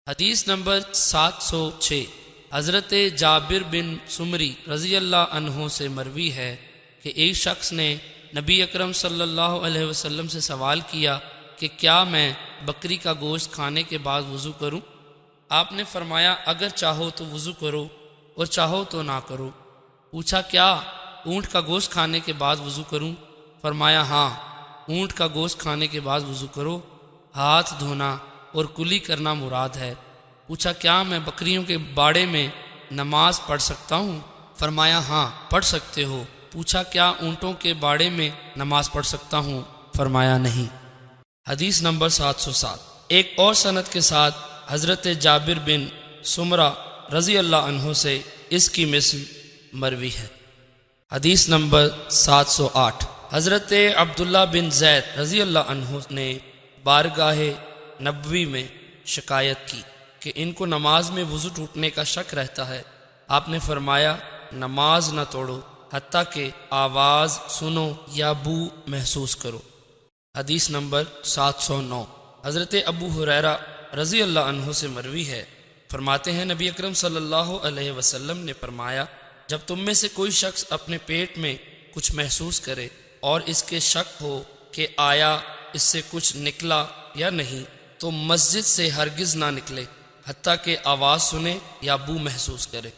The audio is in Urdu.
حدیث نمبر 706 حضرت جابر بن سمری رضی اللہ عنہ سے مروی ہے کہ ایک شخص نے نبی اکرم صلی اللہ علیہ وسلم سے سوال کیا کہ کیا میں بکری کا گوشت کھانے کے بعد وضو کروں؟ آپ نے فرمایا اگر چاہو تو وضو کرو اور چاہو تو نہ کرو۔ پوچھا کیا اونٹ کا گوشت کھانے کے بعد وضو کروں؟ فرمایا ہاں، اونٹ کا گوشت کھانے کے بعد وضو کرو، ہاتھ دھونا اور کلی کرنا مراد ہے۔ پوچھا کیا میں بکریوں کے باڑے میں نماز پڑھ سکتا ہوں؟ فرمایا ہاں پڑھ سکتے ہو۔ پوچھا کیا اونٹوں کے باڑے میں نماز پڑھ سکتا ہوں؟ فرمایا نہیں۔ حدیث نمبر 707 ایک اور سند کے ساتھ حضرت جابر بن سمرہ رضی اللہ عنہ سے اس کی مثل مروی ہے۔ حدیث نمبر 708 حضرت عبداللہ بن زید رضی اللہ عنہ نے بارگاہ نبوی میں شکایت کی کہ ان کو نماز میں وضو ٹوٹنے کا شک رہتا ہے۔ آپ نے فرمایا نماز نہ توڑو حتیٰ کہ آواز سنو یا بو محسوس کرو۔ حدیث نمبر 709 حضرت ابو ہریرہ رضی اللہ عنہ سے مروی ہے، فرماتے ہیں نبی اکرم صلی اللہ علیہ وسلم نے فرمایا جب تم میں سے کوئی شخص اپنے پیٹ میں کچھ محسوس کرے اور اس کے شک ہو کہ آیا اس سے کچھ نکلا یا نہیں تو مسجد سے ہرگز نہ نکلے حتیٰ کہ آواز سنے یا بو محسوس کرے۔